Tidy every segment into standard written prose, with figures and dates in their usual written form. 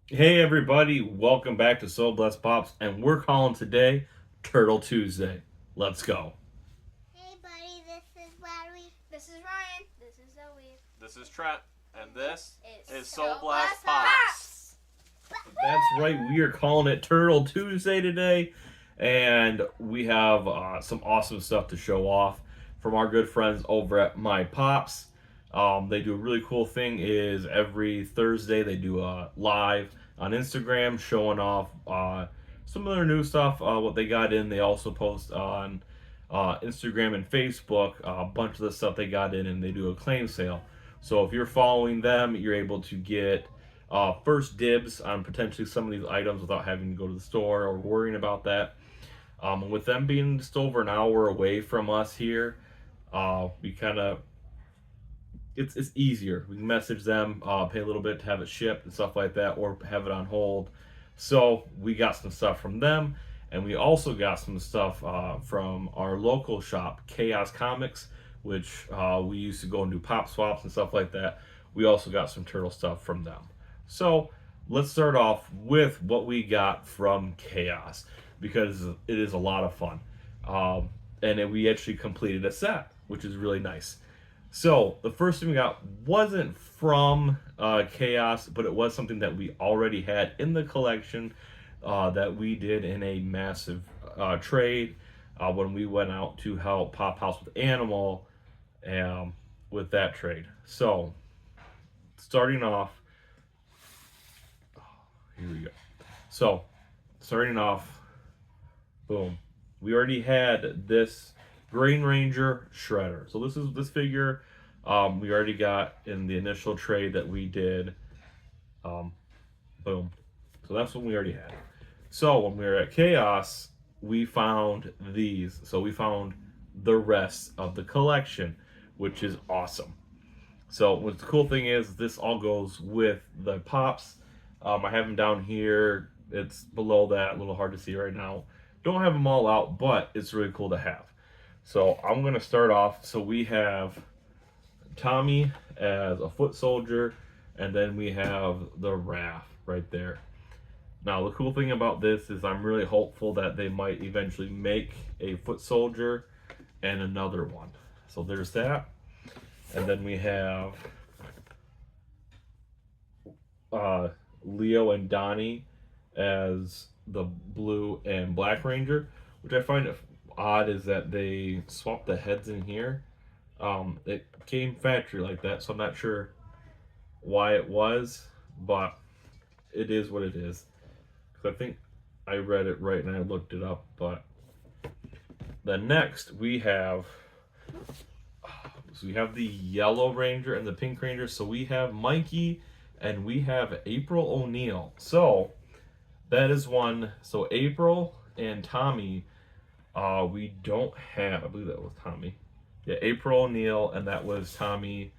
Hey everybody, welcome back to So Blessed Pops, and we're calling today Turtle Tuesday. Let's go. Hey buddy, this is Larry. This is Ryan. This is Zoe. This is Trent, and this is So Soul Blast Blast Pops. That's right, we are calling it Turtle Tuesday today, and we have some awesome stuff to show off from our good friends over at My Pops. They do a really cool thing is every Thursday they do a live on Instagram showing off some of their new stuff, what they got in. They also post on Instagram and Facebook a bunch of the stuff they got in, and they do a claim sale. So if you're following them, you're able to get first dibs on potentially some of these items without having to go to the store or worrying about that. With them being just over an hour away from us here, we kind of it's easier. We can message them, pay a little bit to have it shipped and stuff like that, or have it on hold. So we got some stuff from them, and we also got some stuff from our local shop, Chaos Comics, which we used to go and do pop swaps and stuff like that. We also got some turtle stuff from them. So let's start off with what we got from Chaos because it is a lot of fun. We actually completed a set, which is really nice. So the first thing we got wasn't from Chaos, but it was something that we already had in the collection that we did in a massive trade when we went out to help Pop House with Animal with that trade. So starting off, here we go. So starting off, boom, we already had this Green Ranger Shredder. So this figure we already got in the initial trade that we did. Boom. So that's what we already had. So when we were at Chaos, we found these. So we found the rest of the collection, which is awesome. So what the cool thing is, this all goes with the pops. I have them down here. It's below that, a little hard to see right now. Don't have them all out, but it's really cool to have. So I'm gonna start off. So we have Tommy as a foot soldier, and then we have the Raph right there. Now the cool thing about this is I'm really hopeful that they might eventually make a foot soldier and another one. So there's that. And then we have Leo and Donnie as the blue and black ranger, which I find odd is that they swapped the heads in here. It came factory like that, so I'm not sure why it was, but it is what it is. Because I think I read it right and I looked it up, but then next we have the yellow ranger and the pink ranger. So we have Mikey and we have April O'Neil. So that is one. So April and Tommy, we don't have. I believe that was Tommy. Yeah, April O'Neil, and that was Tommy,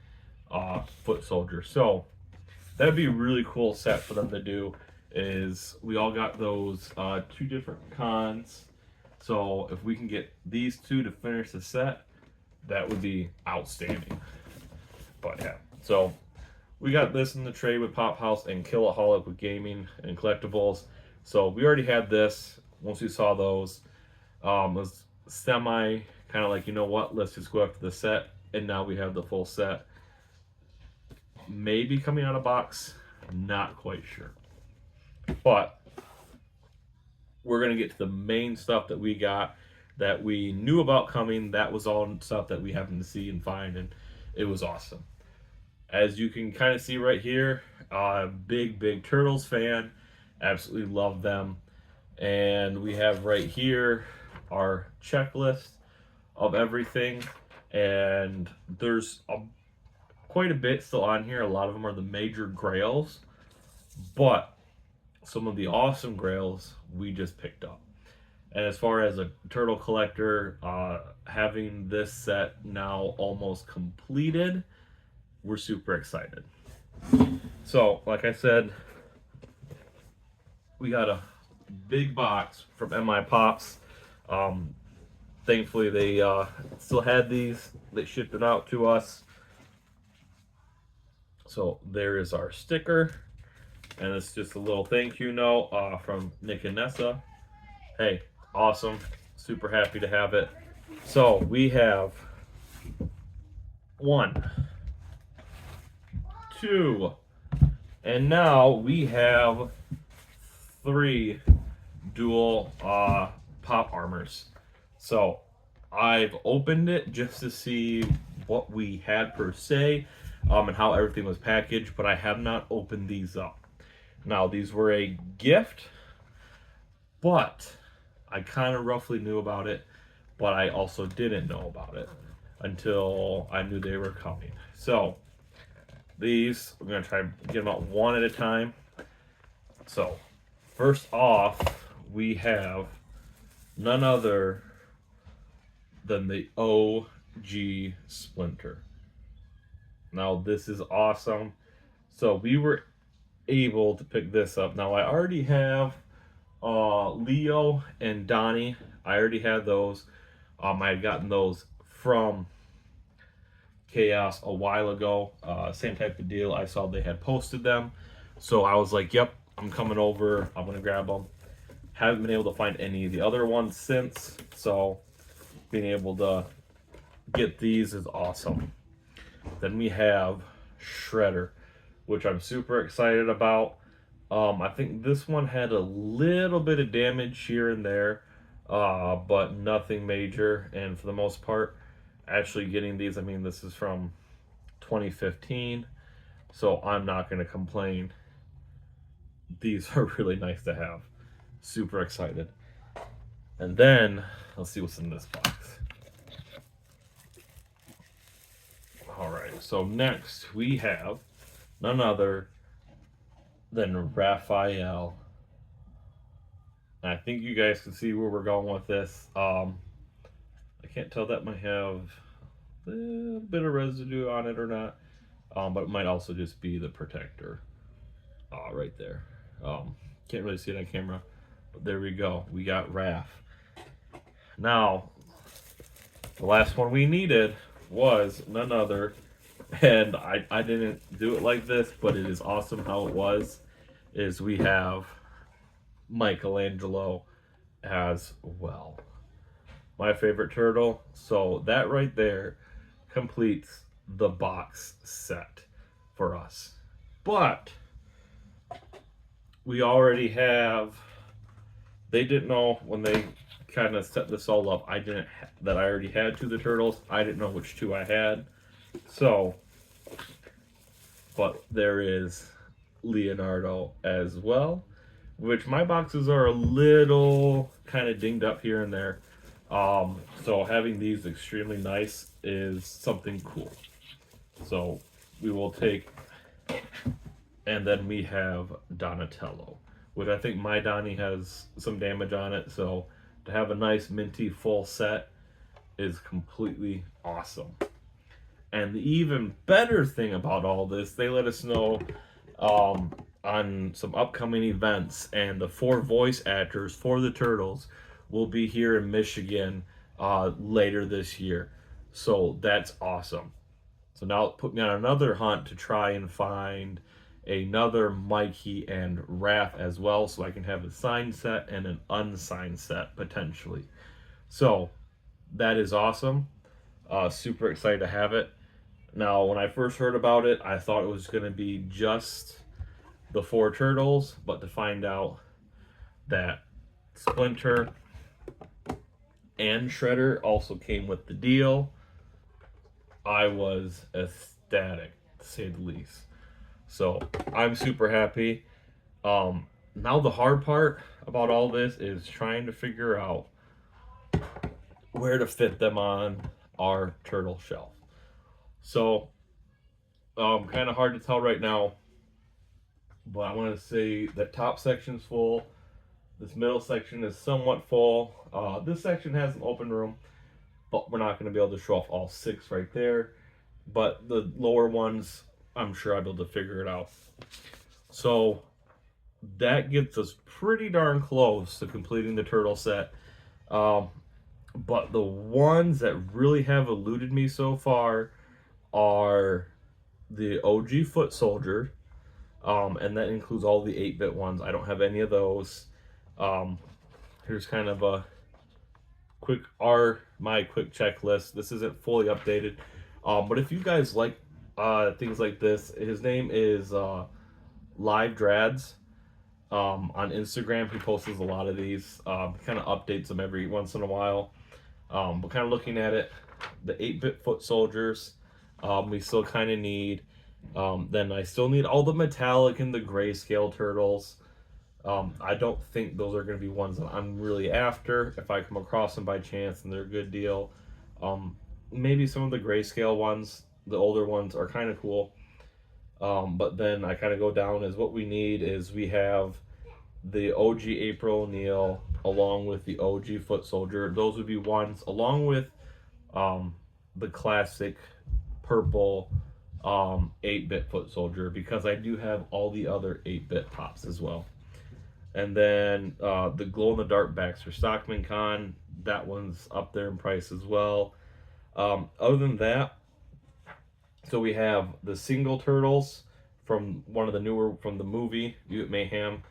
foot soldier. So that'd be a really cool set for them to do. Is we all got those two different cons. So if we can get these two to finish the set, that would be outstanding. But yeah, so we got this in the trade with Pop House and Killaholic with gaming and collectibles. So we already had this. Once we saw those, was semi kind of like, you know what, let's just go after the set. And now we have the full set. Maybe coming out of box, not quite sure. But we're going to get to the main stuff that we got that we knew about coming. That was all stuff that we happened to see and find, and it was awesome. As you can kind of see right here, big Turtles fan. Absolutely love them. And we have right here our checklist of everything. And there's quite a bit still on here. A lot of them are the major grails. But some of the awesome grails we just picked up. And as far as a turtle collector, having this set now almost completed, we're super excited. So, like I said, we got a big box from MI Pops. Thankfully, they still had these. They shipped it out to us. So there is our sticker. And it's just a little thank you note from Nick and Nessa. Hey, awesome. Super happy to have it. So we have 1, 2, and now we have 3 dual pop armors. So I've opened it just to see what we had per se, and how everything was packaged, but I have not opened these up. Now these were a gift, but I kind of roughly knew about it, but I also didn't know about it until I knew they were coming. So these, we're going to try to get them out one at a time. So first off, we have none other than the OG Splinter. Now this is awesome. So we were able to pick this up. Now I already have Leo and Donnie. I already had those. I had gotten those from Chaos a while ago. Same type of deal. I saw they had posted them, so I was like, "Yep, I'm coming over. I'm gonna grab them." Haven't been able to find any of the other ones since, so being able to get these is awesome. Then we have Shredder, which I'm super excited about. I think this one had a little bit of damage here and there, but nothing major. And for the most part, actually getting these, I mean, this is from 2015, so I'm not going to complain. These are really nice to have. Super excited. And then, let's see what's in this box. Alright, so next we have none other than Raphael. I think you guys can see where we're going with this. I can't tell that might have a bit of residue on it or not, but it might also just be the protector right there. Can't really see it on camera, but there we go. We got Raph. Now, the last one we needed was none other, and I didn't do it like this, but it is awesome how it was, is we have Michelangelo as well. My favorite turtle. So that right there completes the box set for us. But we already have, they didn't know when they kind of set this all up, that I already had 2 of the turtles. I didn't know which 2 I had. So, but there is Leonardo as well, which my boxes are a little kind of dinged up here and there. So having these extremely nice is something cool. So we will take, and then we have Donatello, which I think my Donnie has some damage on it. So to have a nice minty full set is completely awesome. And the even better thing about all this, they let us know on some upcoming events, and the 4 voice actors for the Turtles will be here in Michigan later this year. So that's awesome. So now it put me on another hunt to try and find another Mikey and Raph as well, so I can have a signed set and an unsigned set potentially. So that is awesome. Super excited to have it. Now, when I first heard about it, I thought it was going to be just the 4 turtles, but to find out that Splinter and Shredder also came with the deal, I was ecstatic, to say the least. So I'm super happy. Now the hard part about all this is trying to figure out where to fit them on our turtle shelf. So kind of hard to tell right now, but I want to say that top section's full. This middle section is somewhat full. This section has an open room, but we're not going to be able to show off all 6 right there. But the lower ones, I'm sure I'll be able to figure it out. So that gets us pretty darn close to completing the turtle set. But the ones that really have eluded me so far are the OG Foot Soldier, And that includes all the 8-bit ones. I don't have any of those. Um, Here's kind of a my quick checklist. This isn't fully updated, but if you guys like things like this, his name is Live Drads. On Instagram, he posts a lot of these. He kind of updates them every once in a while. But kind of looking at it, the 8-bit foot soldiers, we still kind of need. Then I still need all the metallic and the grayscale turtles. I don't think those are going to be ones that I'm really after. If I come across them by chance and they're a good deal, maybe some of the grayscale ones, the older ones, are kind of cool. But then I kind of go down as what we need is we have the OG April O'Neil along with the OG Foot Soldier. Those would be ones along with um, the classic purple 8-bit Foot Soldier because I do have all the other 8-bit pops as well. And then the glow in the dark Baxter Stockman Con, that one's up there in price as well. Other than that, so we have the single turtles from one of the newer from the movie Mutant Mayhem.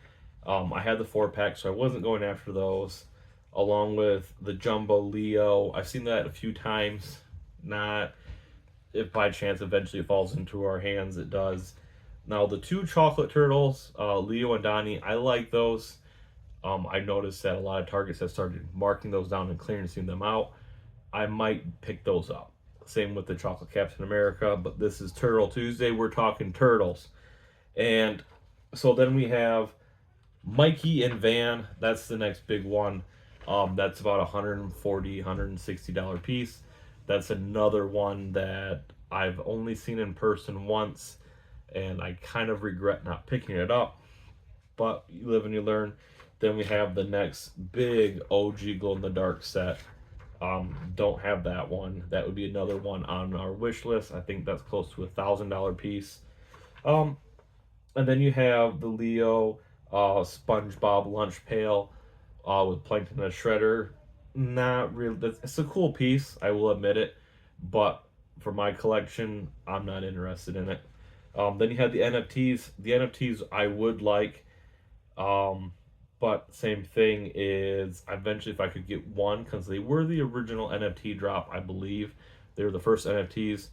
I had the 4-pack, so I wasn't going after those. Along with the Jumbo Leo, I've seen that a few times. Not if by chance eventually it falls into our hands, it does. Now the 2 chocolate turtles, Leo and Donnie, I like those. I noticed that a lot of Targets have started marking those down and clearancing them out. I might pick those up. Same with the chocolate Captain America, but this is Turtle Tuesday. We're talking turtles. And so then we have Mikey and Van. That's the next big one. That's about $140, $160 piece. That's another one that I've only seen in person once, and I kind of regret not picking it up. But you live and you learn. Then we have the next big OG Glow in the Dark set. Don't have that one. That would be another one on our wish list. I think that's close to $1,000 piece. And then you have the Leo SpongeBob lunch pail with Plankton and Shredder. Not really. It's a cool piece. I will admit it, but for my collection, I'm not interested in it. Then you have the NFTs. The NFTs I would like. But same thing is eventually if I could get one because they were the original NFT drop, I believe they were the first NFTs.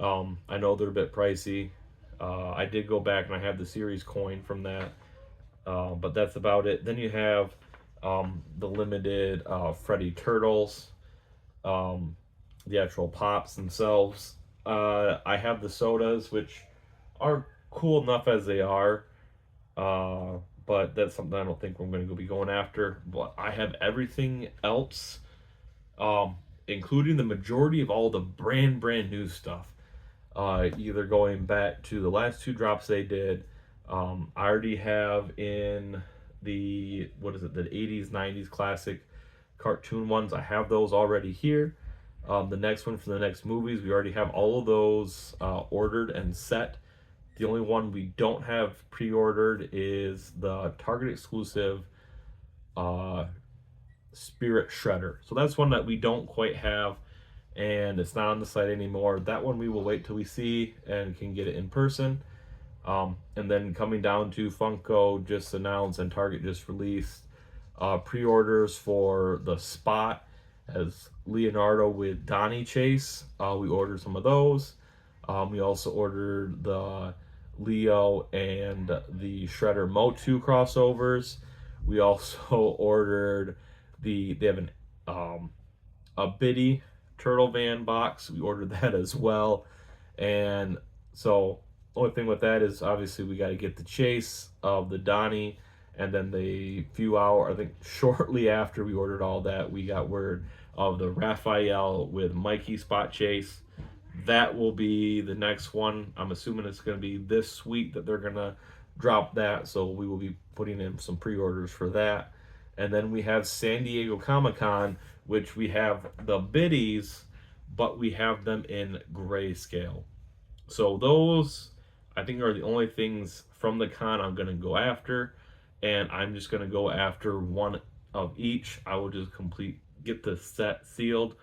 I know they're a bit pricey. I did go back and I have the series coin from that, but that's about it. Then you have the limited Freddy Turtles, the actual pops themselves. I have the sodas, which are cool enough as they are. But that's something I don't think we're going to be going after. But I have everything else, including the majority of all the brand new stuff. Either going back to the last 2 drops they did. I already have in the the 80s, 90s classic cartoon ones. I have those already here. The next one for the next movies, we already have all of those ordered and set. The only one we don't have pre-ordered is the Target exclusive Spirit Shredder. So that's one that we don't quite have, and it's not on the site anymore. That one we will wait till we see and can get it in person. And then coming down to Funko just announced and Target just released pre-orders for the Spot as Leonardo with Donnie Chase. We ordered some of those. We also ordered the Leo and the Shredder Motu crossovers. We also ordered they have a Biddy Turtle Van box. We ordered that as well. And so only thing with that is obviously we got to get the chase of the Donnie, and then the few hour, I think shortly after we ordered all that, we got word of the Raphael with Mikey Spot Chase. That will be the next one. I'm assuming it's going to be this week that they're going to drop that, so we will be putting in some pre-orders for that. And then we have San Diego Comic-Con, which we have the biddies, but we have them in grayscale. So those, I think, are the only things from the con I'm going to go after, and I'm just going to go after one of each. I will just get the set sealed.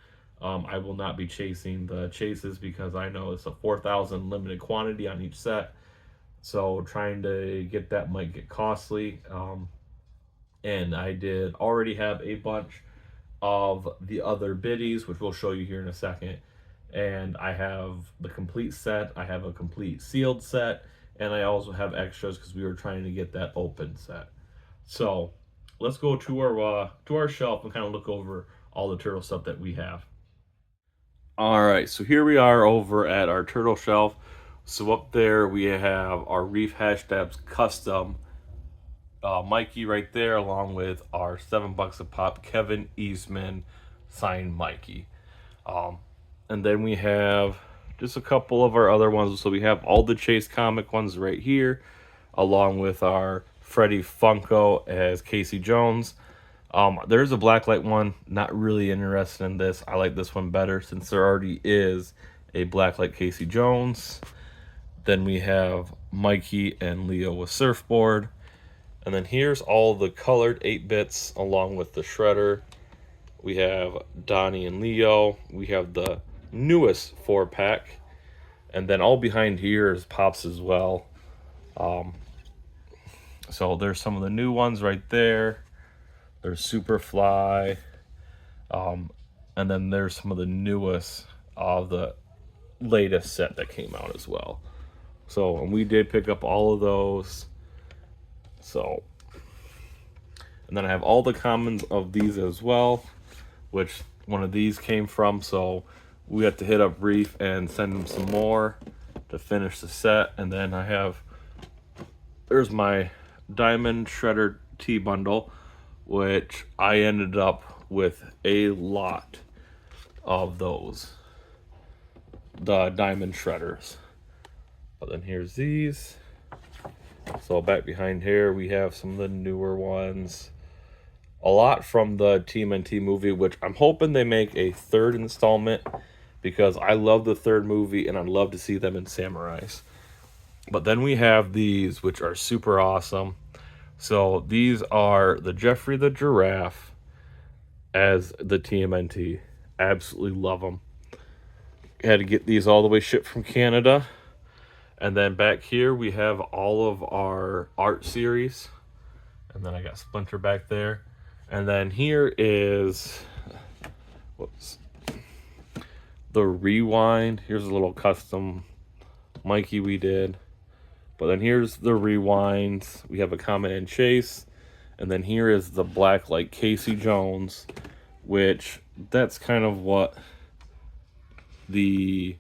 I will not be chasing the chases because I know it's a 4,000 limited quantity on each set. So trying to get that might get costly. And I did already have a bunch of the other biddies, which we'll show you here in a second. And I have the complete set. I have a complete sealed set, and I also have extras because we were trying to get that open set. So let's go to our shelf and kind of look over all the turtle stuff that we have. All right, so here we are over at our turtle shelf. So up there we have our Reef Hashtabs custom Mikey right there, along with our $7 a pop Kevin Eastman signed Mikey. And then we have just a couple of our other ones. So we have all the Chase comic ones right here, along with our Freddie Funko as Casey Jones. There's a blacklight one. Not really interested in this. I like this one better since there already is a blacklight Casey Jones. Then we have Mikey and Leo with surfboard. And then here's all the colored 8-bits along with the shredder. We have Donnie and Leo. We have the newest 4-pack. And then all behind here is Pops as well. So there's some of the new ones right there. There's Superfly. And then there's some of the newest of the latest set that came out as well. So, and we did pick up all of those. So, and then I have all the commons of these as well, which one of these came from. So we have to hit up Reef and send them some more to finish the set. And then I have, there's my Diamond Shredder T bundle, which I ended up with a lot of those, the Diamond Shredders. But then here's these. So back behind here, we have some of the newer ones. A lot from the TMNT movie, which I'm hoping they make a third installment because I love the third movie and I'd love to see them in Samurais. But then we have these, which are super awesome. So these are the Jeffrey the Giraffe as the TMNT. Absolutely love them. Had to get these all the way shipped from Canada. And then back here we have all of our art series. And then I got Splinter back there. And then here is, whoops, the Rewind. Here's a little custom Mikey we did. But then here's the Rewinds. We have a Comet and Chase. And then here is the Blacklight Casey Jones, which that's kind of what the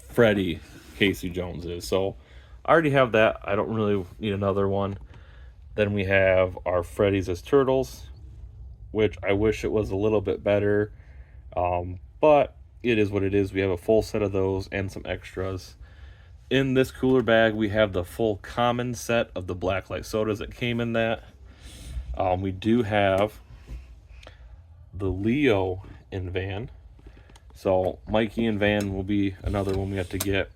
Freddie Casey Jones is. So I already have that. I don't really need another one. Then we have our Freddy's as Turtles, which I wish it was a little bit better. But it is what it is. We have a full set of those and some extras. In this cooler bag, we have the full common set of the Blacklight sodas that came in that. We do have the Leo in Van. So Mikey and Van will be another one we have to get.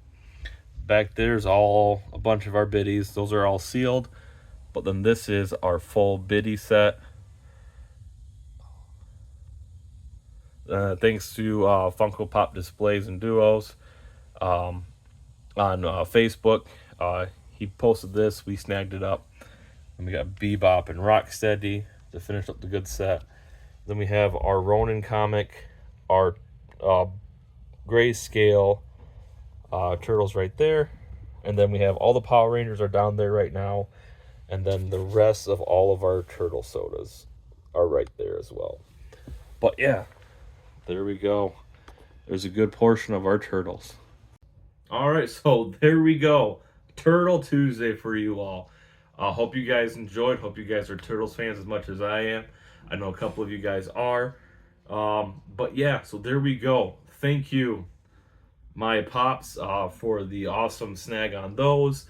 Back there's all a bunch of our biddies. Those are all sealed. But then this is our full biddy set. Thanks to Funko Pop Displays and Duos on Facebook. He posted this. We snagged it up. And we got Bebop and Rocksteady to finish up the good set. Then we have our Ronin comic, our grayscale turtles right there. And then we have all the Power Rangers are down there right now. And then the rest of all of our turtle sodas are right there as well. But yeah, there we go. There's a good portion of our turtles. All right, so there we go. Turtle Tuesday for you all. Hope you guys enjoyed. Hope you guys are Turtles fans as much as I am. I know a couple of you guys are. But yeah, so there we go. Thank you, my pops, for the awesome snag on those.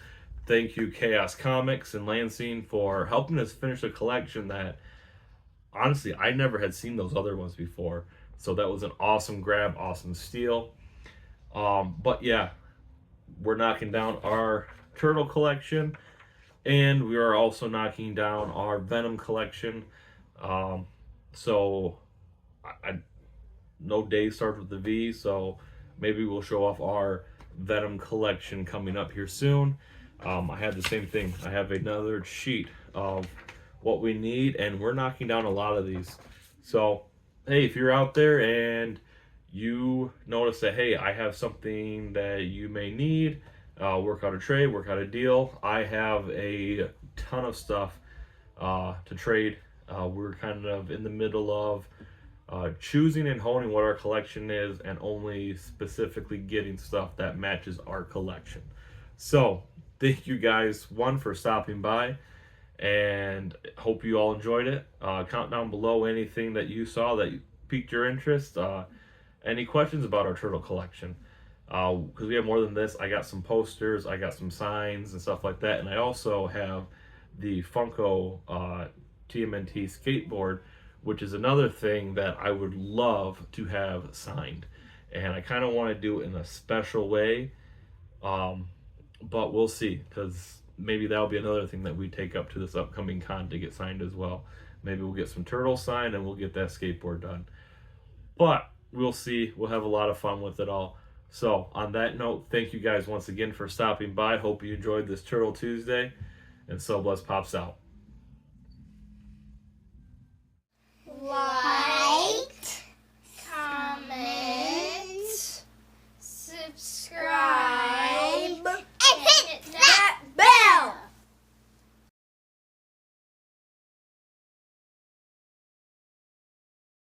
Thank you, Chaos Comics and Lansing, for helping us finish a collection that, honestly, I never had seen those other ones before. So that was an awesome grab, awesome steal. But yeah, we're knocking down our Turtle collection. And we are also knocking down our Venom collection. So, no day starts with the V, so maybe we'll show off our Venom collection coming up here soon. I have the same thing. I have another sheet of what we need, and we're knocking down a lot of these. So, hey, if you're out there and you notice that, hey, I have something that you may need, work out a trade, work out a deal. I have a ton of stuff to trade. We're kind of in the middle of choosing and honing what our collection is and only specifically getting stuff that matches our collection. So, thank you guys, one, for stopping by, and hope you all enjoyed it. Comment down below anything that you saw that piqued your interest. Any questions about our turtle collection? Because we have more than this. I got some posters, I got some signs and stuff like that, and I also have the Funko TMNT skateboard, which is another thing that I would love to have signed. And I kind of want to do it in a special way, but we'll see, because maybe that'll be another thing that we take up to this upcoming con to get signed as well. Maybe we'll get some turtles signed and we'll get that skateboard done. But we'll see. We'll have a lot of fun with it all. So, on that note, thank you guys once again for stopping by. Hope you enjoyed this Turtle Tuesday. And So Bless Pops out. Like.